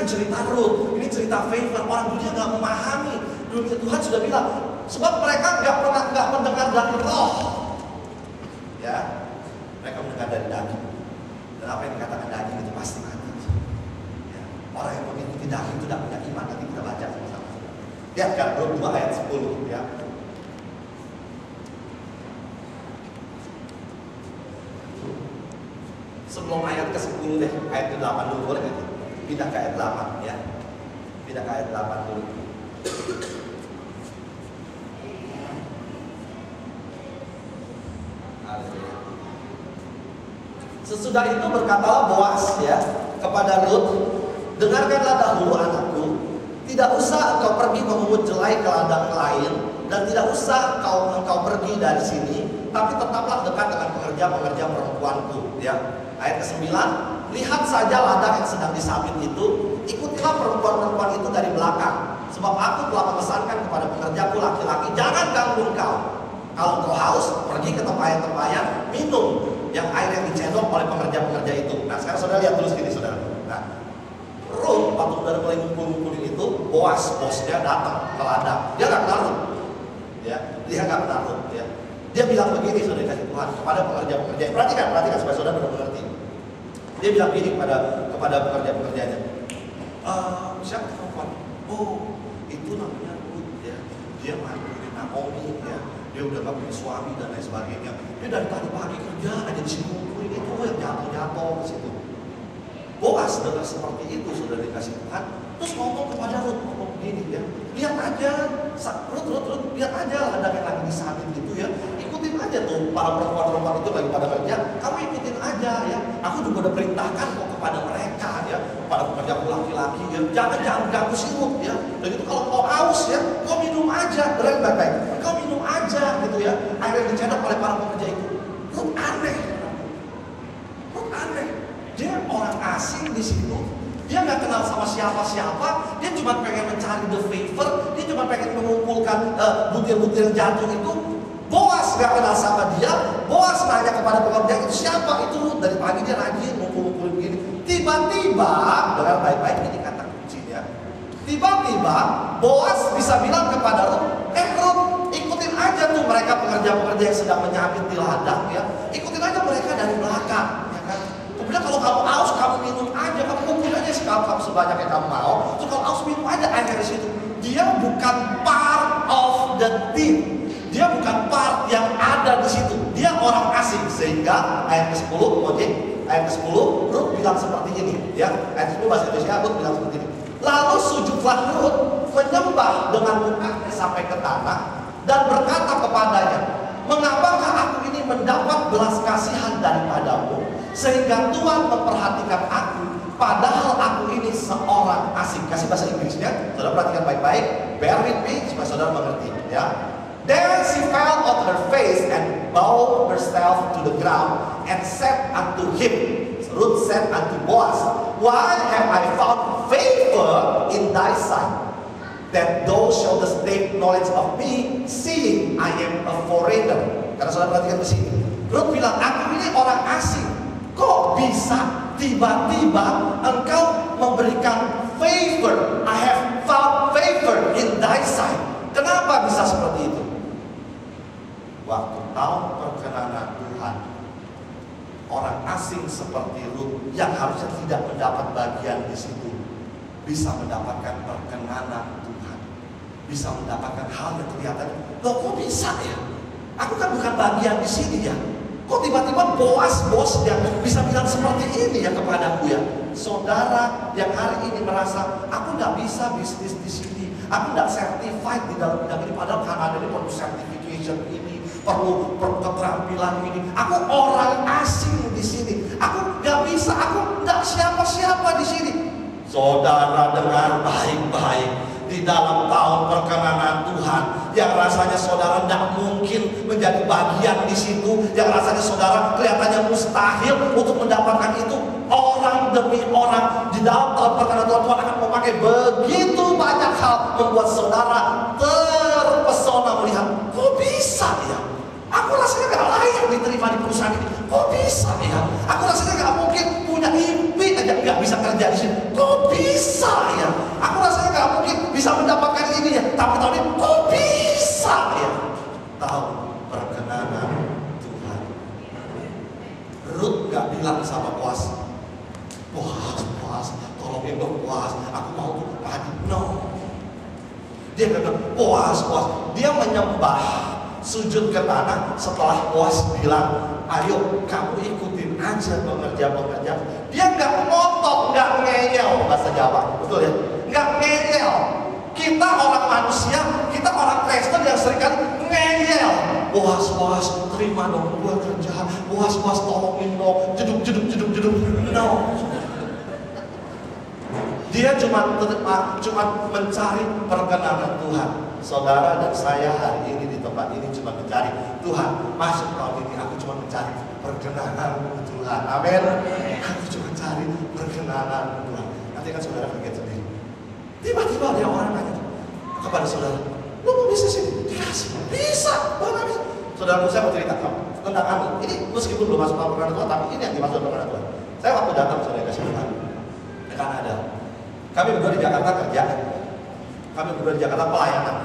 kan cerita Ruth, ini cerita favor. Orang dunia nggak memahami. Dunia Tuhan sudah bilang, sebab mereka nggak mendengar dari roh, ya, mereka mendengar dari daging. Dan apa yang dikatakan daging itu pasti mati. Ya. Orang yang mengikuti daging itu tidak punya iman. Nanti kita baca sama-sama. Lihat kan Ruth 2 ayat 10, ya. Sebelum ayat ke-10 deh, ayat ke-8 dulu, boleh nggak? Pindah ke ayat 8, ya. Pindah ke ayat 8 dulu. Sesudah itu berkatalah Boaz, ya, kepada Ruth, dengarkanlah dahulu anakku, tidak usah engkau pergi memungut jelai ke ladang lain, dan tidak usah engkau pergi dari sini, tapi tetaplah dekat dengan pekerja-pekerja perempuanku, ya. Ayat ke-9, lihat saja ladang yang sedang disabit itu, ikutilah perempuan-perempuan itu dari belakang, sebab aku telah memesankan kepada pekerjaku laki-laki, jangan ganggu engkau. Kalau engkau haus, pergi ke tempayan-tempayan, minum yang air yang dicendok oleh pekerja-pekerja itu. Nah, sekarang saudara lihat dulu sini, saudara. Nah, Ruth waktu saudara mulai ngumpul-ngumpulin itu, Boaz, bosnya datang ke ladang. Dia nggak kenal Ruth, ya. Dia nggak kenal Ruth, ya. Dia bilang begini, saudara kasih Tuhan, kepada pekerja-pekerja. Perhatikan supaya saudara benar mengerti. Dia bilang begini kepada pekerja-pekerjanya. Siapa perempuan? Oh, itu namanya Ruth, ya. Dia mantunya Naomi, ya. Dia udah gak punya suami dan lain sebagainya. Dia dari tadi pagi kerja aja di sini ngumpulin itu yang jatuh-jatuh ke situ. Boaz dengar seperti itu, saudara dikasih Tuhan, terus ngomong kepada Ruth, ngomong begini, ya. Lihat aja, Ruth, lihat aja ladang yang lagi disabit gitu, ya. Ikutin aja tuh para perempuan-perempuan itu lagi pada kerja. Kamu ikutin aja, ya. Aku juga udah perintahkan kok kepada mereka, ya, pada pekerja laki-laki, ya. Jangan ganggu si Ruth, ya. Dan itu kalau kau haus, ya, kau minum aja, dengar baik-baik. Kau minum aja, gitu, ya. Air yang dicendok oleh para pekerja itu. Ruth aneh. Dia orang asing di situ. Dia nggak kenal sama siapa-siapa. Dia cuma pengen mencari the favor. Dia cuma pengen mengumpulkan butir-butir jatuh itu. Boaz nggak kenal sama dia. Boaz nanya kepada pekerja itu, siapa itu Ruth? Dari pagi dia rajin ngumpul-ngumpulin begini. Tiba-tiba, dengar baik-baik ini kata kuncinya. Tiba-tiba Boaz bisa bilang kepada Ruth, Ruth, ikutin aja tuh mereka pekerja-pekerja yang sedang menyabit di ladang, ya. Ikutin aja mereka dari belakang, ya kan. Kemudian kalau kamu haus, kamu minum aja, kamu kumpul aja kamu sebanyak yang kamu mau. Terus kalau haus, minum aja air dari situ. Dia bukan part of the team. Dia bukan part yang ada di situ. Dia orang asing. Sehingga ayat ke-10, ayat ke-10, Ruth bilang seperti ini, ya. Ayat 10 bahasa Indonesia, Ruth bilang seperti ini. Lalu sujudlah Ruth menyembah dengan mukanya sampai ke tanah dan berkata kepadanya, mengapakah aku ini mendapat belas kasihan daripadamu, sehingga Tuhan memperhatikan aku, padahal aku ini seorang asing. Kasih bahasa Inggrisnya, saudara perhatikan baik-baik. Bear with me supaya saudara mengerti, ya. Then she fell on her face and bowed herself to the ground and said unto him, Ruth said unto Boaz, why have I found favor in thy sight, that thou shouldest take knowledge of me, seeing I am a foreigner? Karena saudara perhatikan di sini. Ruth bilang, aku ini orang asing. Kok bisa tiba-tiba engkau memberikan favor? I have found favor in thy sight. Kenapa bisa seperti itu? Waktu tahun perkenanan Tuhan, orang asing seperti Ruth yang harusnya tidak mendapat bagian di situ bisa mendapatkan perkenanan Tuhan, bisa mendapatkan hal yang kelihatannya, loh kok bisa ya? Aku kan bukan bagian di sini ya. Kok tiba-tiba Boaz bos yang bisa bilang seperti ini ya kepadaku ya? Saudara yang hari ini merasa aku nggak bisa bisnis di sini, aku nggak certified di dalam bidang ini, padahal Kanada ini perlu certification ini, perlu keterampilan ini. Aku orang asing di sini, aku nggak bisa, aku nggak siapa-siapa di sini. Saudara dengar baik-baik. Di dalam tahun perkenanan Tuhan, yang rasanya saudara tidak mungkin menjadi bagian di situ, yang rasanya saudara kelihatannya mustahil untuk mendapatkan itu, orang demi orang di dalam tahun perkenanan Tuhan, Tuhan akan memakai begitu banyak hal membuat saudara terpesona melihat, kok bisa ya? Aku rasanya gak layak diterima di perusahaan ini. Kok bisa ya? Aku rasanya gak mungkin punya impi aja gak bisa kerja di sini. Kok bisa bisa mendapatkan ininya. Tapi tahun ini kok bisa ya? Tahu perkenanan Tuhan. Rut gak bilang sama Boaz, Boaz, tolongin dong Boaz, aku mau padi. No. Dia kata, Boaz. Dia menyembah, sujud ke tanah setelah Boaz bilang, ayo kamu ikutin aja pengerja. Dia nggak ngotot, nggak ngeyel, bahasa Jawa, betul ya? Nggak ngeyel. Kita orang manusia, kita orang Kristen yang seringkali ngeyel. Boaz, terima dong gua kerja. Boaz, tolongin dong. Jeduk. No. Dia cuma mencari perkenanan Tuhan. Saudara dan saya hari ini di tempat ini cuma mencari Tuhan. Masuk tahun ini aku cuma mencari perkenanan Tuhan. Amin. Aku cuma mencari perkenanan Tuhan. Nanti kan saudara kaget sendiri. Tiba-tiba ada orang nanya kepada saudara, lu mau bisnis ini? Dikasih. Bisa. Bagaimana bisa? Saudara, saya mau cerita tentang kami. Ini meskipun belum masuk perkenanan Tuhan, tapi ini yang dimaksud perkenanan Tuhan. Saya waktu datang saudara kasih Tuhan ke Kanada. Kami berdua di Jakarta kerja. Kami berdua di Jakarta pelayanan.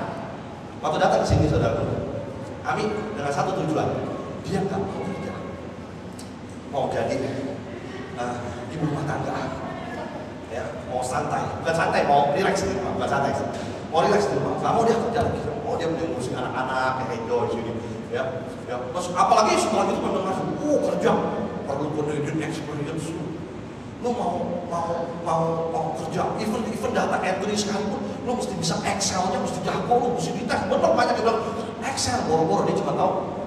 Waktu datang ke sini saudara, kami dengan satu tujuan. Dia nggak mau kerja, mau jadi ibu rumah tangga, ya, mau santai, bukan santai, mau relax di rumah, bukan santai, mau relax di rumah. Nggak mau dia kerja lagi, mau dia ngurusin anak-anak, kayak enjoy di sini, ya. Terus apalagi setelah itu mendengar, kerja perlu pendidikan experience. Lu mau kerja, even data entry sekalipun, lu mesti bisa Excel-nya, mesti jago, lu mesti dites. Bener banyak yang bilang Excel, boro-boro dia cuma tahu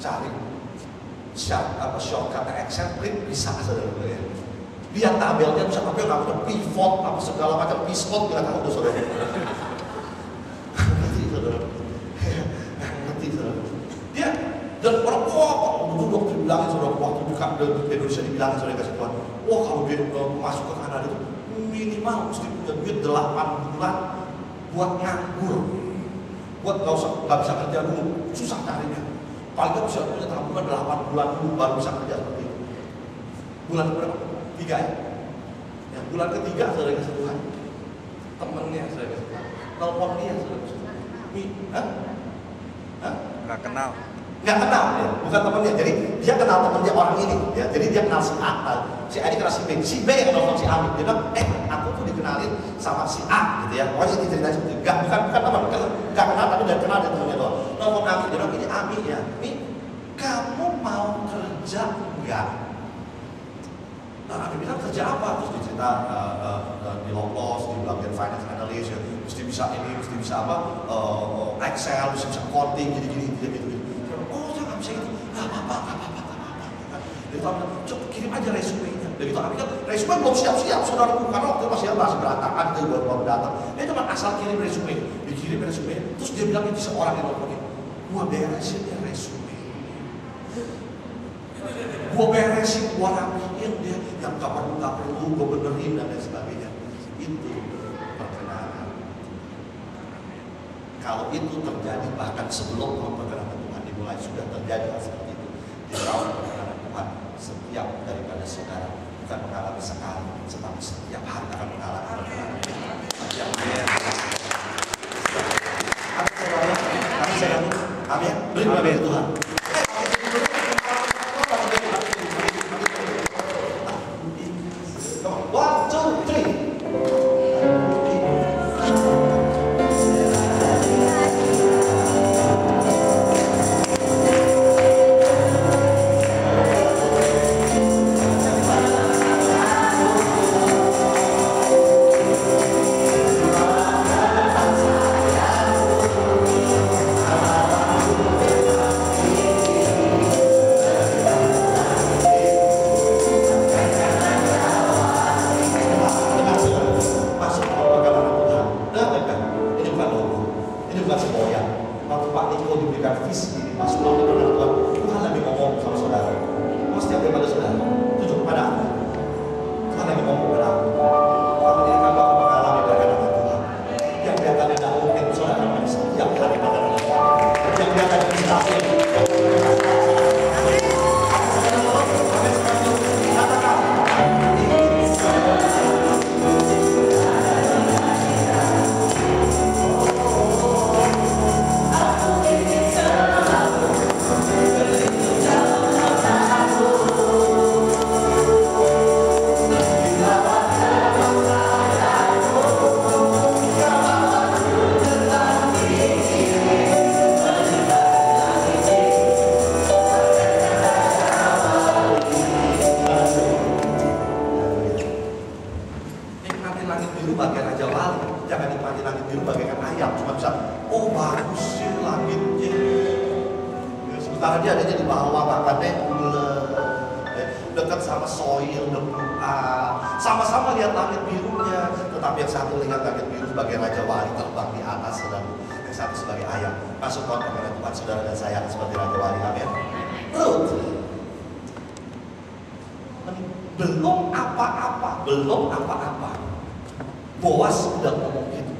cari shortcut Excel, print bisa saudara ya. Lihat tabelnya, bisa tabel nggak punya pivot, apa segala macam pivot nggak tahu tuh saudara. Ngerti saudara, ngerti saudara. Dia dan orang dulu dokter bilangin saudara, waktu buka Indonesia dibilangin saudara kasih Tuhan, kalau dia masuk ke Kanada itu minimal mesti punya duit 8 bulan buat nganggur, buat nggak bisa kerja dulu, susah carinya. Paling nggak bisa punya tabungan 8 bulan dulu baru bisa kerja seperti itu. Bulan berapa? 3 ya. Bulan ketiga saudara kasih Tuhan, temennya saudara kasih Tuhan, telepon dia saudara kasih Tuhan, nggak kenal ya, bukan temennya. Jadi dia kenal temennya orang ini, ya. Jadi dia kenal si A, si A ini kenal si B yang nelfon si A. Dia bilang, aku tuh dikenalin sama si A, gitu ya. Pokoknya diceritain seperti itu. Bukan teman, nggak kenal tapi udah kenal dia temennya doang. Nelfon Ami, dia bilang, ini Ami ya, Mi, kamu mau kerja enggak? Nah, Ami bilang kerja apa? Terus dicerita di Lopos, di bagian finance analyst, ya. Mesti bisa ini, mesti bisa apa? Excel, mesti bisa coding, gitu. Bisa gitu, nggak apa-apa. Dia bilang, coba kirim aja resume-nya. Dia gitu, tapi kan resume belum siap-siap, saudaraku, karena waktu itu masih berantakan, itu baru datang. Dia cuma asal kirim resume, dikirim resume, terus dia bilang ini seorang yang ngomongin, gua beresin ya resume, gua beresin, gua rapiin dia, yang nggak perlu, gua benerin dan lain sebagainya. Itu perkenanan. Kalau itu terjadi bahkan sebelum perkenanan mulai sudah terjadi seperti itu di dalam perkenanan Tuhan. Setiap daripada saudara bukan mengalami sekali, tetapi setiap hari akan mengalami perkenanan Tuhan. Amin. Beri kepada Tuhan. One, two, three. langit biru bagai Raja Wali. Jangan nikmati langit biru bagaikan ayam. Cuma bisa, oh bagus sih langitnya. Ya, sementara dia adanya di bawah, makannya ulet. Dekat sama soil, sama-sama lihat langit birunya. Tetapi yang satu lihat langit biru sebagai Raja Wali terbang di atas, saudara. Yang satu sebagai ayam. Masuk konteks dengan Tuhan, saudara dan saya seperti Raja Wali. Amin. Ruth, belum apa-apa, Boas sudah ngomong gitu.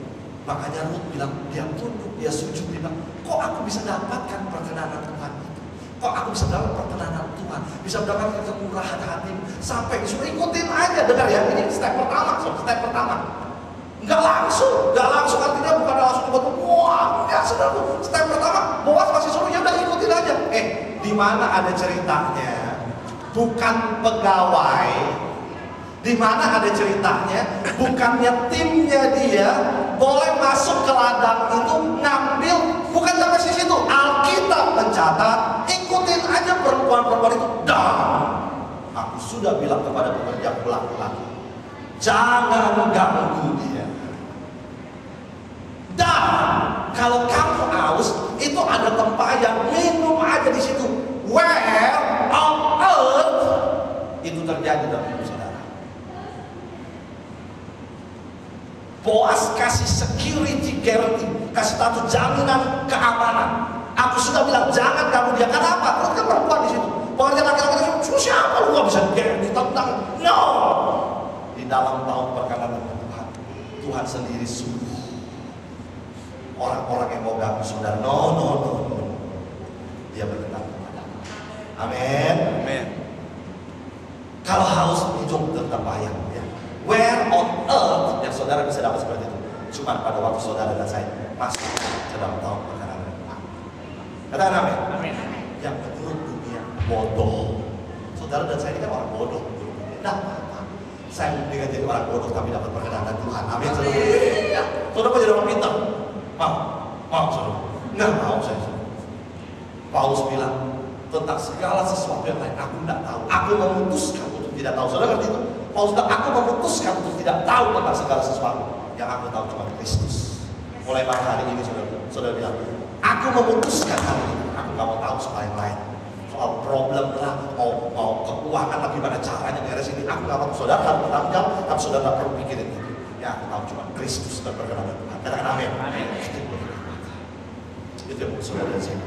Makanya Ruth bilang, dia tunduk, dia sujud, dia bilang, kok aku bisa dapatkan perkenanan Tuhan itu? Kok aku bisa dapat perkenanan Tuhan? Bisa mendapatkan kemurahan hati? Sampai disuruh ikutin aja, dengar ya, ini step pertama. Nggak langsung artinya bukan langsung kebetulan, wah, ya saudara, step pertama, Boas masih suruh, ya udah ikutin aja. Di mana ada ceritanya? Bukan pegawai. Di mana ada ceritanya? Bukannya timnya dia boleh masuk ke ladang itu ngambil, bukan sampai di situ. Alkitab mencatat, ikutin aja perempuan-perempuan itu. Dan aku sudah bilang kepada pekerja laki-laki, jangan ganggu dia. Dan kalau kamu haus, itu ada tempayan, minum aja di situ. Where on earth itu terjadi dalam hidup saudara? Boas kasih security guarantee, kasih satu jaminan keamanan. Aku sudah bilang jangan kamu dia. Kenapa? Karena kan perempuan di situ. Pengertian laki-laki itu siapa lu nggak bisa ditentang? No. Di dalam tahun perkenanan Tuhan, Tuhan sendiri suruh orang-orang yang mau ganggu saudara. No. Dia berkenan kepada. Amin. Kalau haus minum tetap bayang. Ya. Where on earth yang saudara bisa dapat seperti itu? Cuma pada waktu saudara dan saya masuk ke dalam tahun perkenanan Tuhan. Katakan amin. Yang menurut dunia bodoh. Saudara dan saya ini kan orang bodoh menurut dunia. Nah, saya mendingan jadi orang bodoh tapi dapat perkenanan Tuhan. Amin. Ya. Saudara mau jadi orang pintar? Mau saudara? Nggak mau saya. Paulus bilang tentang segala sesuatu yang lain aku tidak tahu. Aku memutuskan untuk tidak tahu. Saudara ngerti itu? Paulus bilang aku memutuskan untuk tidak tahu tentang segala sesuatu. Yang aku tahu cuma Kristus. Mulai pada hari ini saudara bilang, aku memutuskan hari ini. Aku nggak mau tahu soal yang lain. Soal problem lah, mau keuangan lah, gimana caranya beres ini. Aku nggak mau. Saudara harus bertanggung jawab, tapi saudara nggak perlu pikirin itu. Yang aku tahu cuma Kristus dan perkenanan Tuhan. Katakan amin. Itu yang saudara dan saya.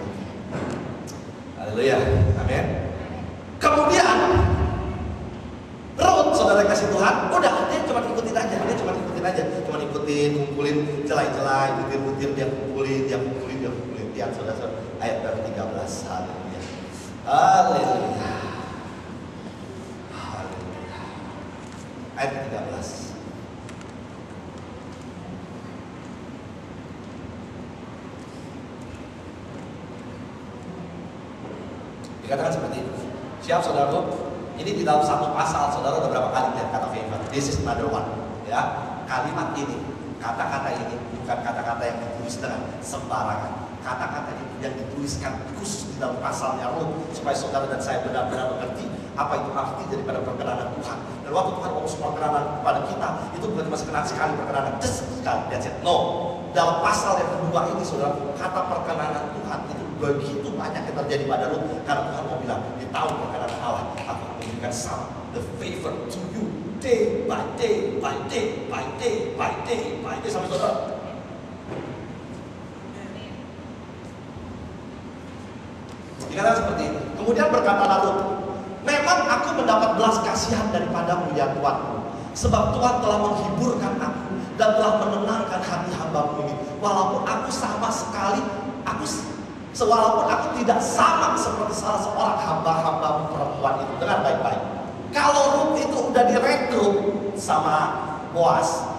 Haleluya, amin. Kemudian Ruth, saudara kasih Tuhan, udah dia cuma ikutin aja, cuma ikutin, kumpulin celai-celai, butir-butir, dia kumpulin. Lihat saudara, ayat 13, haleluya. Ayat 13. Dikatakan seperti itu. Siap saudara? Ini di dalam satu pasal, saudara udah berapa kali lihat kata favor? This is another one. Ya, kalimat ini, kata-kata ini bukan kata-kata yang ditulis dengan sembarangan. Kata-kata ini yang dituliskan khusus di dalam pasalnya Ruth supaya saudara dan saya benar-benar mengerti apa itu arti daripada perkenanan Tuhan. Dan waktu Tuhan ngomong semua perkenanan kepada kita, itu bukan cuma sekali perkenanan, just sekali. That's it. No. Dalam pasal yang kedua ini, saudara, kata perkenanan Tuhan itu begitu banyak yang terjadi pada Ruth. Karena Tuhan mau bilang, di tahun perkenanan Allah, aku memberikan some the favor to you day by day, sampai saudara. Dikatakan seperti ini. Kemudian berkatalah Ruth, memang aku mendapat belas kasihan daripadamu ya Tuanku, sebab Tuhan telah menghiburkan aku dan telah menenangkan hati hamba-Mu ini. Walaupun aku sama sekali, walaupun aku tidak sama seperti salah seorang hamba-hamba perempuan itu. Dengar baik-baik. Kalau Ruth itu udah direkrut sama Boas,